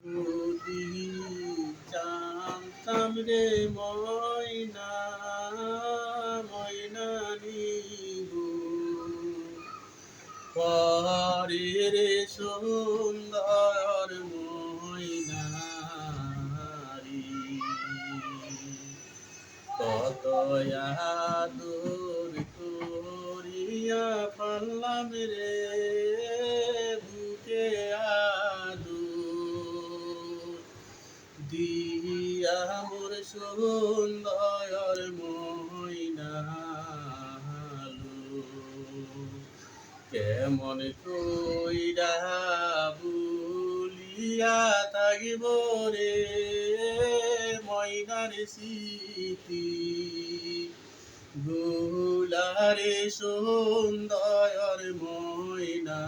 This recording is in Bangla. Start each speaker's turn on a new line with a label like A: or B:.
A: যদি জানতাম রে ময়না ময়না নিগো পরের সুন্দর ময়নারি কত আদর করিয়া পারলাম রে বুকে আদর দিয়া মোর সুন্দর ময়নালো কেমন কইরা বলিয়া থাকিব রে ময়নার স্মৃতি গুলারে সুন্দর ময়না